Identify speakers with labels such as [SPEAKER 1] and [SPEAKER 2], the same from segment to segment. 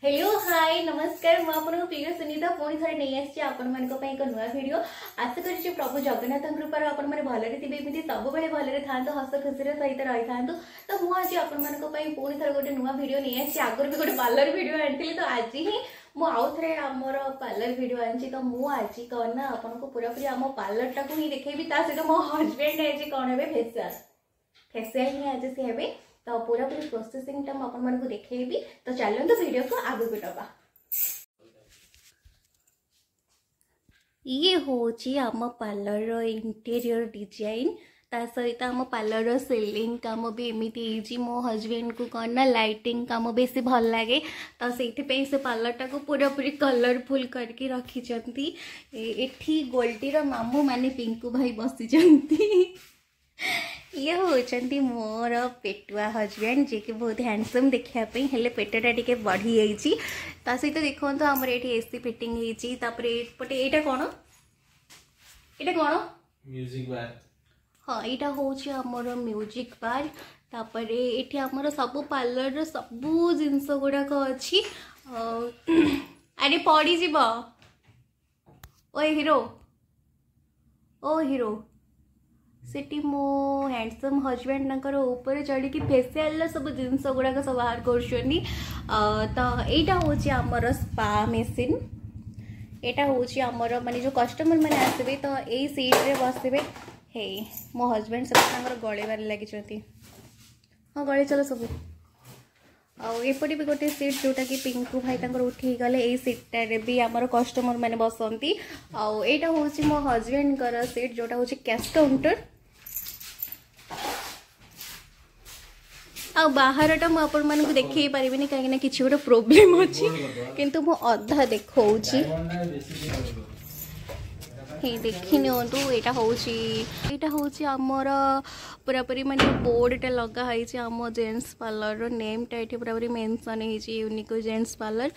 [SPEAKER 1] Hello hi नमस्कार मुझे प्रिय सुनीता पुणी थे नहीं आसी एक नुआ भिड आशा कर प्रभु जगन्नाथ कृपार आपण मैंने भलरे थे एमती सब भलरे था हस खुशी सहित रही था। तो मुझे आपण पुणी थे गोटे नुआ भिड नहीं आसी आगर भी गोटे पार्लर भिड आनी तो आज ही मुझे आमर पार्लर भिड आनी तो मुझे कौन ना आपको पूरा पूरी आम पार्लर टाक ही देखी सहित मो हजबैंड आज कौन हे फेसियाल फेसियाल ही आज सी हे तो पूरा पूरी प्रोसेसिंग टा आपको देखी। तो चलते वीडियो को आगे नवा। ये होची आम पार्लर इंटीरियर डिजाइन ता सहित आम पार्लर सेलिंग काम भी एमती मो हजबैंड को कौन ना लाइटिंग काम बेस भल लगे तो से पार्लर टाक पूरा पूरी कलरफुल करके रखी। एठी गोल्डीर मामू माने पिंकू भाई बसी ये होचंती मोर पेटुआ हजबैंड जे कि बहुत हैंडसम देखापी हेले पेटटा टिके बढ़ी जाइए ता सहित देखो तो आमर ये एसी फिटिंग होपटे यहाँ कौन
[SPEAKER 2] म्यूजिक बार
[SPEAKER 1] हाँ यहाँ हूँ आमर म्यूजिक बार तापर ये आमर सब पार्लर सबू जिनस गुड़ाक अच्छी अरे पड़ीज ओ हीरो सेठी मो हैंडसम हजबैंड ऊपर चढ़ी फेसियाल सब जिनस गुड़ाक सब बाहर कर तो यहाँ हूँ आमर स्पा मेसीन यहाँ हूँ आमर माने जो कस्टमर मैंने आसबे तो यही सीट्रे बसबे हे मो हजबैंड सब गलेबार लगी हाँ गले चलो सब आउपटे भी गोटे सीट जोटा कि पिंकू भाई उठी गले यही सीटारे भी आमर कस्टमर मैंने बसती आईटा हूँ मो हजबैंड कर सीट जोटा हूँ कैश काउंटर आ बाहरटा मुझे देखी पारिनी कहीं किसी गोटे प्रोब्लेम अच्छी किंतु मु अधा देखा देखी नियंतु यहाँ हूँ आमर पूरा पूरी माने बोर्डटा लगाई आम जेन्ट्स पार्लर नेमटा ये पूरा पूरी मेंशन है यूनिक जेन्ट्स पार्लर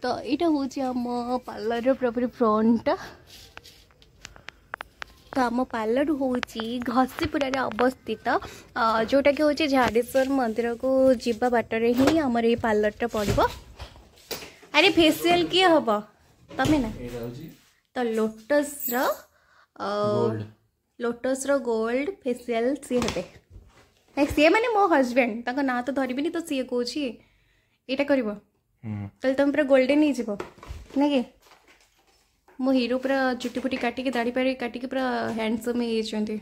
[SPEAKER 1] तो यहाँ हूँ आम पार्लर पूरा पूरी फ्रंटा तो आम पार्लर हूँ घसीपुरा अवस्थित जोटा कि हूँ झाड़ेश्वर मंदिर को जीवा बाटर ही आमर ये पार्लरटा पड़ो। अरे फेसियल किए हम तमें ना तो लोटस गोल्ड फेसियल सी हे सी माने मो हजबैंड ना तो धरबी तो सी कौन यहाँ कर तुम पूरा गोल्डन हो ना कि मो हीरो पूरा चुटी फुटी काटिकी दाढ़ी पाड़ी काटिकी पूरा हैंडसम होती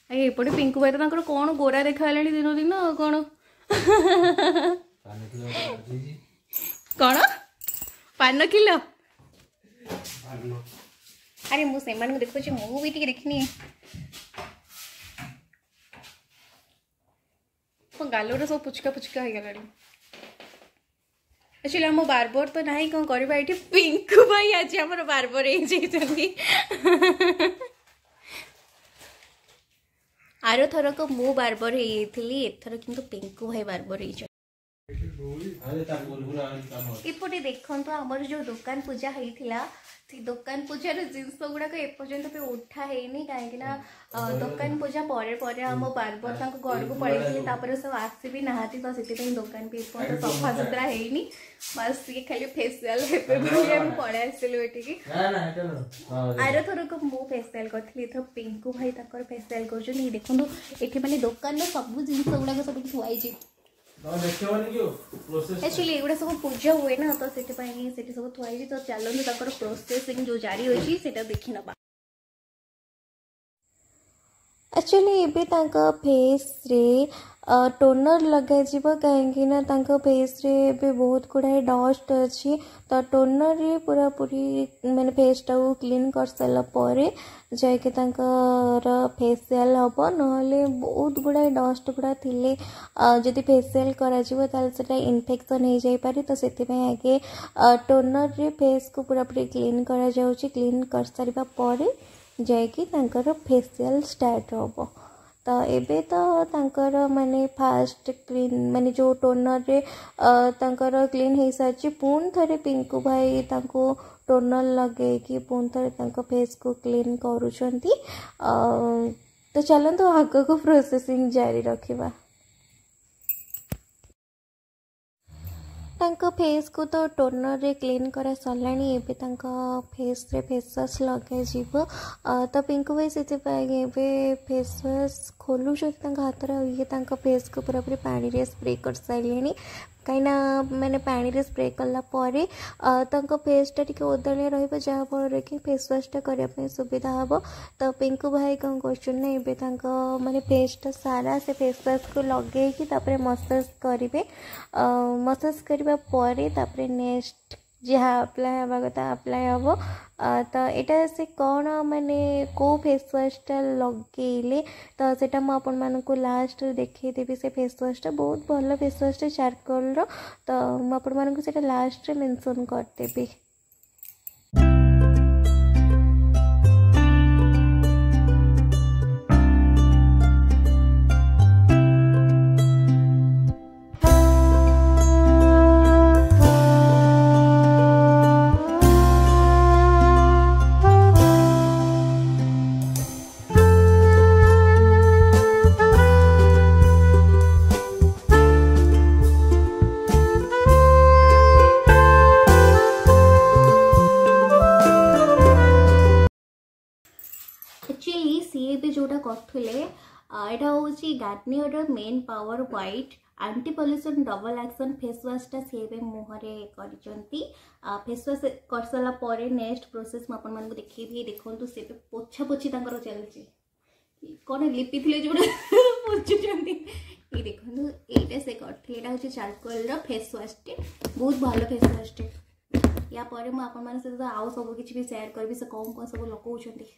[SPEAKER 1] एपटे पिंकू भाई तो कौन गोरा देखा दिन दिन कौन कौन पान किलो अरे मुझे देखुची मु भी देखनी मो गालोर सब पुचका पुचका हो गला एक्चुअली आम बार्बर तो ना कौन करवा ये पिंकू भाई आज आम बार्बर आर थरक मु बार्बर एथर किंतु पिंकू भाई बार्बर इपटे देखो आमर जो दुकान पूजा होता से दुकान पूजार जिनस गुड़ाक एपर्यंत भी उठा है कहीं दुकान पूजा पर आम बार्बर घर को पड़े सब आसी भी नहाती तो से दुकान भी सफा सुतरा है बस ये खाली फेसियाल पड़े आसलु ये आर थरक मु फेसियाल करी पिंकू भाई फेसियाल कर देखो ये मैंने दुकान सब जिनस गुड़ाक सब थुआई एक्चुअली एगुड़ा सब पूजा हुए ना तो से सब थुआई तो चलते प्रोसेसिंग जो जारी होती देखी ना एक्चुअली ये फेस रे टोनर लगे कहीं फेस रे भी बहुत गुड़ाए डस्ट अच्छी तो टोनर रे पूरा पूरी मैंने फेस टा क्लीन कर सारापर जाकि फेसियाल हम ना बहुत गुड़ाए डस्ट गुड़ा थी जदि फेसियाल करा इन्फेक्शन हो जापे तो से आगे टोनर रे फेस को पूरा पूरी क्लीन करा क्लीन कर सारा पर जाकि फेसियाल स्टार्ट हम तो एबे तो माने फास्ट क्लीन माने जो टोनर रे क्लीन हो सारी पुणी थे पिंकू भाई टोनर लगे कि पुणी थे फेस को क्लीन करुँच तो चलते आग को प्रोसेसिंग जारी रखा। तांका फेस को तो टोनर रे क्लीन करा सरलाणी एबे तांका फेस रे फेस वाश लगे जीव तो पिंकू भाई से फेस वाश खोलु हाथ ये तांका फेस को पूरा पूरी पानी रे स्प्रे कर सारे कहीं मैंने पानी रे स्प्रे कला फेसटा टी ओदालिया रहा कि फेस वाशटा करने सुविधा हम तो पिंकू भाई कौन कर माने फेसटा सारा से फेस वाश को लगे मसाज करेंगे मसाज करने पर नेक्स्ट जहाँ अप्लाई हवा कथा अप्लाई हम तो यहाँ से कौन माने को फेस वाशटा लगे तो सेटा मुझे आपको लास्ट देखईदेवी से फेस वाशटा बहुत भल फेस वाशटा चारकोल तो मुझे लास्ट मेंशन करदेवी। एक्चुअली सी भी जोटा करथुले एटा होची Garnier men power white anti pollution double action face वाशटा सी भी मुहरे करिसंती फेस वाश कर सारा परे नेक्स्ट प्रोसेस म आपन मन को देखिबी देखंतु से पोछा पोछी तांकर चलछि कोन लिपि थिले जोडा पोछुचंती ये देखंतु एटा से करथि एटा होची चारकोल रो फेस वाश टे बहुत भलो फेस वाश टे या परे म आपन मन से आउ सब किछि भी शेयर करबी से कोन सब लोकौचंती।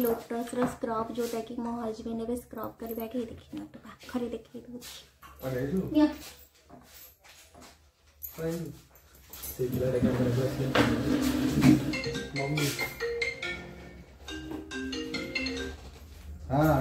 [SPEAKER 1] लोटस स्क्रब जोटा कि मो हजबैंड एबे स्क्रब करबा के देखि न तो पाखरे देखि दउ अरे जो या फाइन से बिला रेखा कर मम्मी हां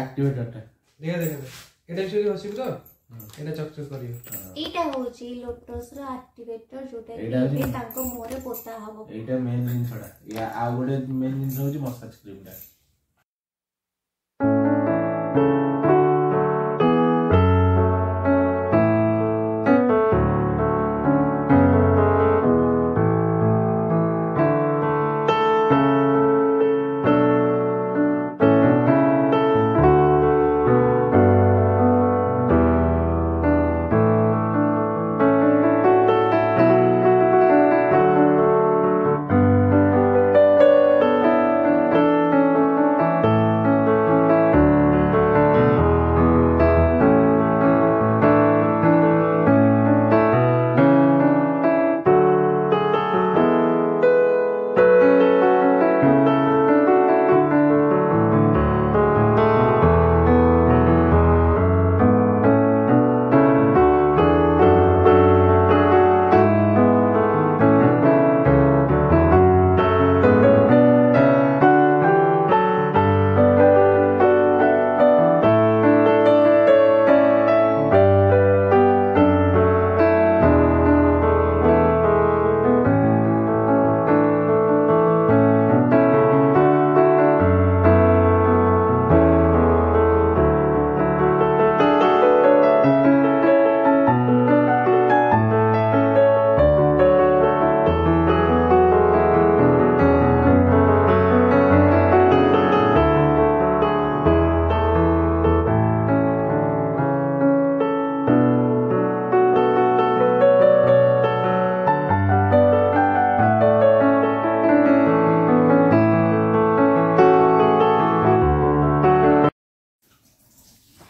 [SPEAKER 2] एक्टिवेटर टा
[SPEAKER 3] देखा देखा एटा से हसिब तो एटा चकचक करियो
[SPEAKER 1] एटा होची लोटस रो एक्टिवेटर जोटा
[SPEAKER 2] एटा होची-
[SPEAKER 1] कि तांको मोरे पोता हबो
[SPEAKER 2] एटा मेन जिन छडा या आ गोटे मेन जिन होची मसाज क्रीम टा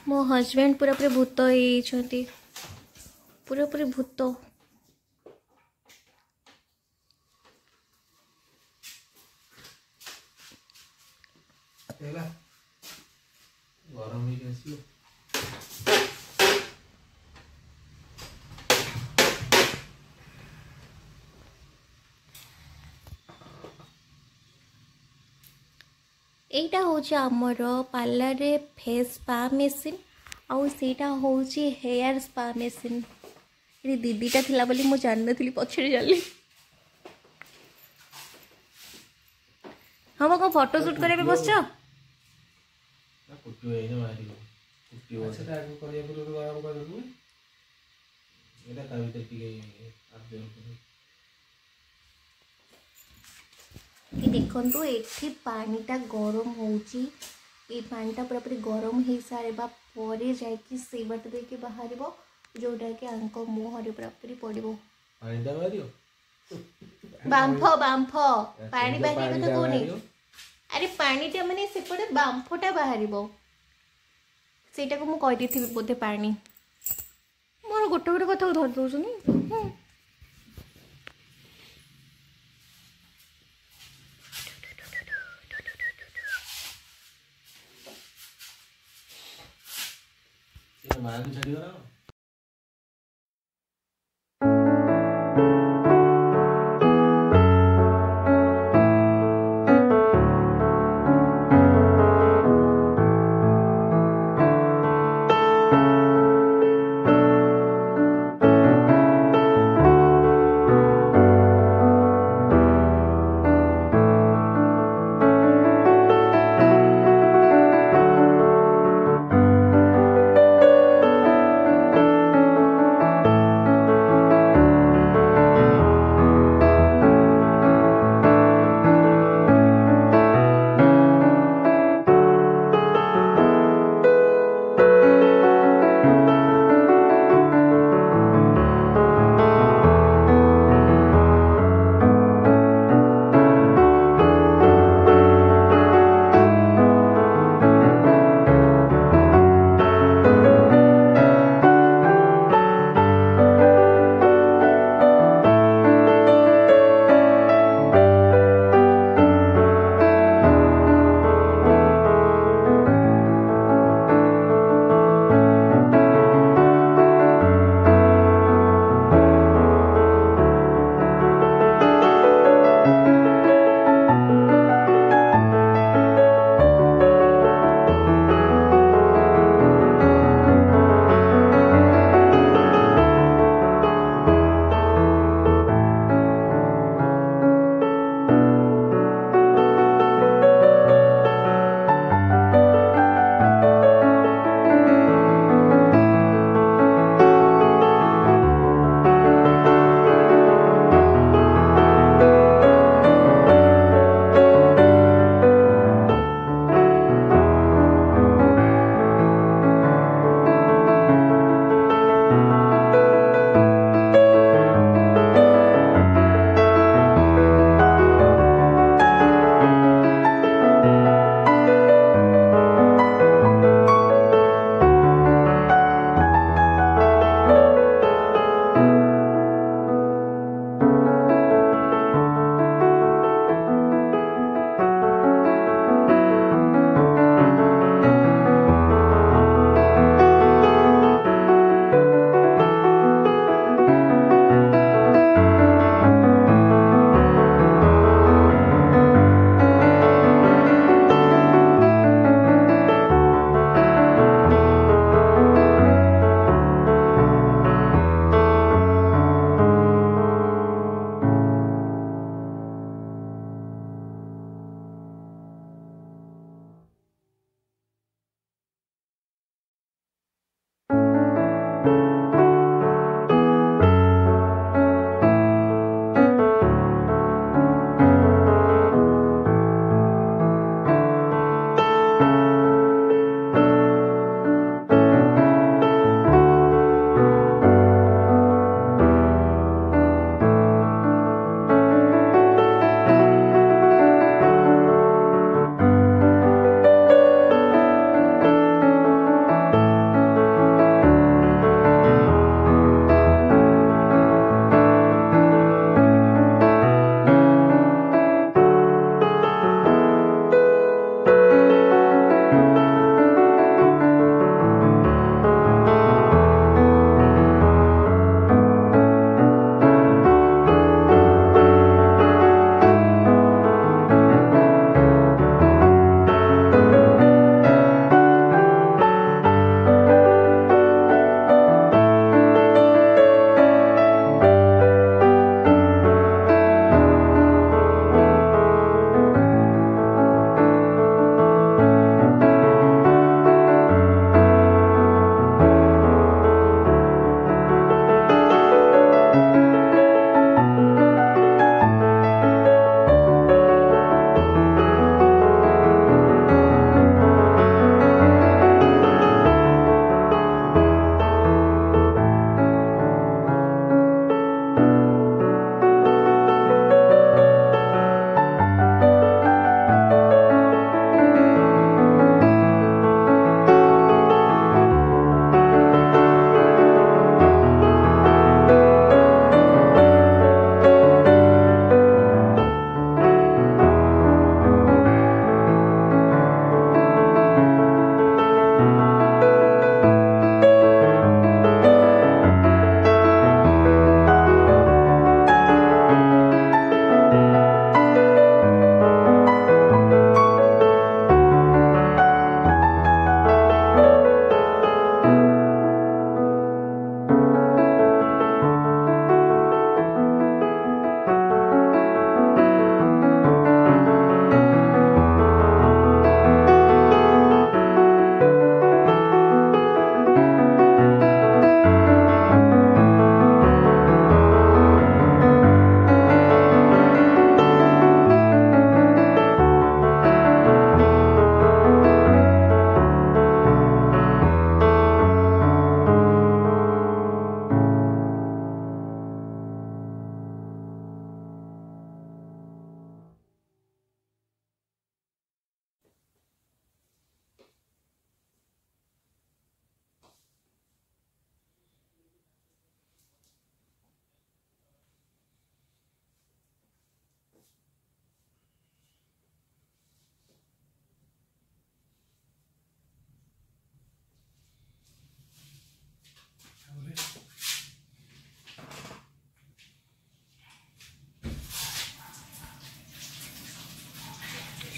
[SPEAKER 1] मो हस्बैंड पूरा पूरी भूत होती पूरा पूरी भूत
[SPEAKER 3] देखला गरम ही आसियो
[SPEAKER 1] एटा होची आमर पार्लर रे फेस स्पा मेसिन आउ सेटा होची हेयर स्पा मेसिन ये दीदीटा थिला बोली मु जान नथली पछरे जाली हम को फोटो शूट करे बसछ
[SPEAKER 2] ना कुट्टी होई ना मारी कुट्टी हो
[SPEAKER 3] अच्छा आगु करिया पुरो गरम कर दू
[SPEAKER 2] एटा कविता टिके अब्जर्व करू
[SPEAKER 1] कि देखंतु एठी पानीटा गरम होची ए पानीटा पूरा पूरी गरम हो सारा पर जाकि से बाट देके बाहर जोटा कि आंक मुहर पूरा पूरी पड़ो
[SPEAKER 2] पानी दा मारियो
[SPEAKER 1] बांफ बांफ पानी बाहर कथा कहूनी अरे पानीटा माने सेपटे बांफटा बाहर सेटा को मु कहि देथिबि बोधे पानी मोर गोटे गोटे कथा धर दउछनी
[SPEAKER 2] ये मां को छड़ी करा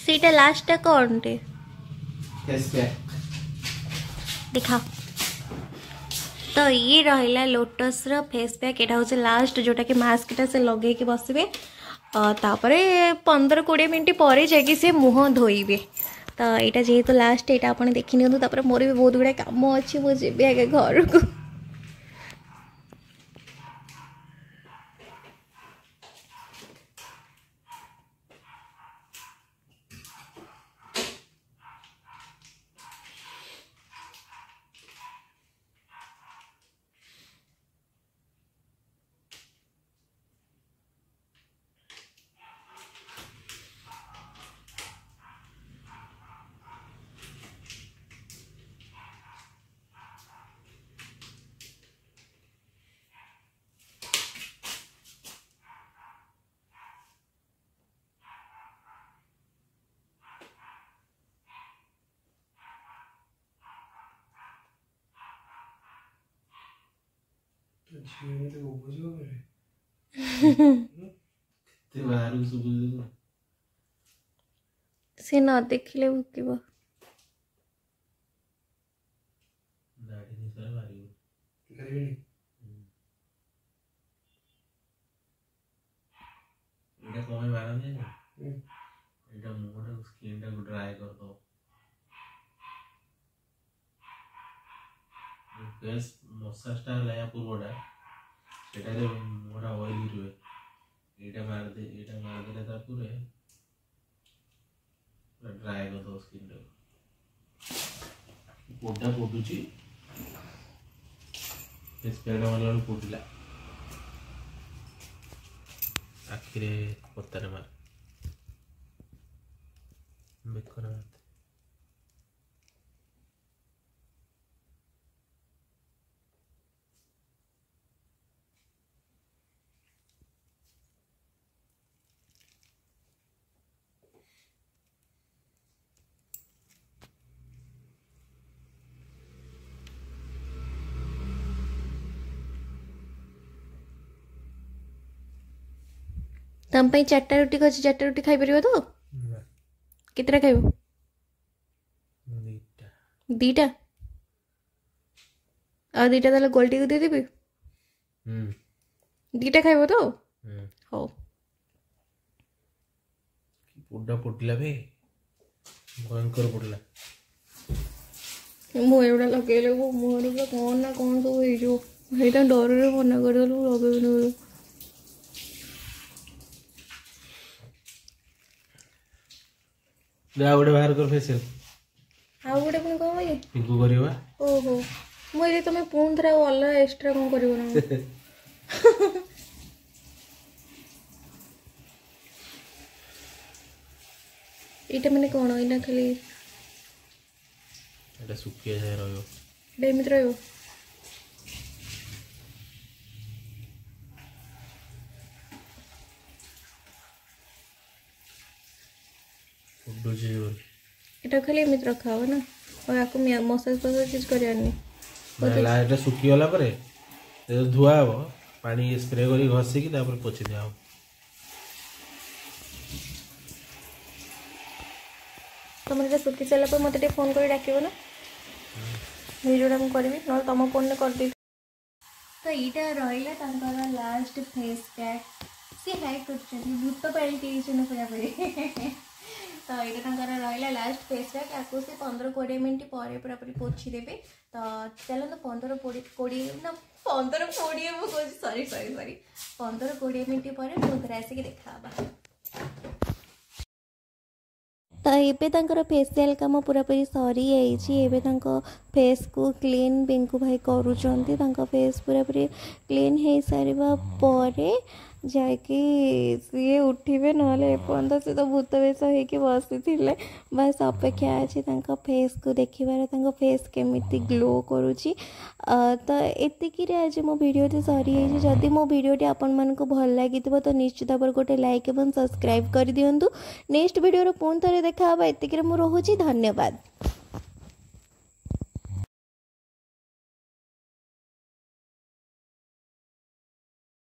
[SPEAKER 1] ସେଇଟା ଲାଷ୍ଟଟା କ'ଣଟେ
[SPEAKER 2] फेस पैक
[SPEAKER 1] ଦେଖାଅ। ତ ଇଏ ରହିଲା ଲୋଟସ୍ର ଫେସ୍ ପ୍ୟାକ୍। ଏଇଟା ହେଉଛି ଲାଷ୍ଟ ଯେଉଁଟାକି ମାସ୍କଟା ସେ ଲଗେଇକି ବସିବେ। ତାପରେ 15-20 ମିନିଟ୍ ପରେ ଯାଇକି ସେ ମୁହଁ ଧୋଇବେ। ତ ଏଇଟା ଯେହେତୁ ଲାଷ୍ଟ ଏଇଟା ଆପଣ ଦେଖିନିଅନ୍ତୁ। ତାପରେ ମୋର ବି ବହୁତ ଗୁଡ଼ାଏ କାମ ଅଛି, ମୁଁ ଯିବି ଆଗେ ଘରକୁ।
[SPEAKER 2] ते बाहर सुबुल
[SPEAKER 1] ସେ ନ ଦେଖିଲେ ଭୁକିବ।
[SPEAKER 2] दाढ़ी नहीं सारे मारी
[SPEAKER 3] କରିବିନି
[SPEAKER 2] एटा कोमे मारने ना एटा मुंहटा स्किन टा को ड्राई कर दो फेस मसाज टा लाया पूर्वटा सेटा रे मोरा ऑयली रुए एटा मार दे ता पूरे ड्राई कर दो स्किन टा पोटा पोटुची फेस पैक वाला पोटिला आखिरे पत्तारे मार बेकर मार
[SPEAKER 1] ତମ ପାଇଁ 4ଟା ରୁଟି ଅଛି। 4ଟା ରୁଟି ଖାଇପାରିବ ତ? କେତେଟା ଖାଇବ? 2ଟା। ଆଉ 2ଟା ତାହେଲେ ଗୋଲ୍ଡିକୁ ଦେଇଦେବି। 2ଟା ଖାଇବ ତ? ହଉ।
[SPEAKER 2] पोटा पोटला बे भयंकर पोटला
[SPEAKER 1] ମୁଁ ଏଗୁଡ଼ା ଲଗେଇଲେ ମୋ ମୁହଁରେ ପୁରା କ'ଣ ନା କ'ଣ ସବୁ ହେଇଯିବ। ସେଇଟା ଡରରେ ମନା କରିଦେଲୁ ଲଗେଇବିନି ବୋଲି।
[SPEAKER 2] जा गोटे बाहर कर फेशियल
[SPEAKER 1] ଆଉ ଗୋଟେ ପୁଣି କ'ଣ ଇଏ
[SPEAKER 2] पिंकू करबा
[SPEAKER 1] ଓହୋ ମୁଁ ଏଇଠି ତମେ ପୁଣି ଥରେ ଆଉ ଅଲଗା ଏକ୍ସଟ୍ରା କ'ଣ କରିବ ନା ଏଇଟା ମାନେ କ'ଣ ଏଇଟା ଖାଲି
[SPEAKER 2] एटा सुकिया जाय रहयो
[SPEAKER 1] ଏଇଟା ଏମିତି ରହିବ।
[SPEAKER 2] फुडो जे
[SPEAKER 1] ଏଟା ଖାଲି ଏମିତି ରଖା ହବ ନା ଆଉ ୟାକୁ ମସାଜ ଫସାଜ କିଛି କରିବାର ନାହିଁ।
[SPEAKER 2] ला एटा सुकी गला परे ते धुआ हो पानी स्प्रे करी घसी की तापर पोछि दिया हो
[SPEAKER 1] तुम एटा सुखी सारा पर मत फोन कर डाकिब ना भिडियोटा मुझे करी ना तुम फोन में कर दी। तो यहाँ रहा लास्ट फेस पैक सी हाई कर भूत पाड़ी पीछे पूरा पूरी तो यहाँ रहा लास्ट फेस पैक आपको से 15-20 मिनट पर पूरा पूरी पोछि देवे। तो चलो 15-20 ना 15-20 मुझे सॉरी 15-20 मिनट पर मुझे आसिक देखा। तो ये फेसियल कम पूरा पूरी सरी जाइए फेस को क्लीन पिंकू भाई करुँच फेस पूरा पूरी क्लीन हो सारा पर जाकि सी उठे ना एपर्त सी तो भूत बेश हो बसी बस अपेक्षा अच्छी फेस को देखार फेस केमी ग्लो करुँची। तो एतिक आज मो भिडियो सरी जदि मो भिडियोटी आपण मानक भल लगी तो निश्चित भाव गोटे लाइक और सब्सक्राइब कर दिंतु। नेक्स्ट भिडियो पुणी थे देखा एतिक मु रोची धन्यवाद।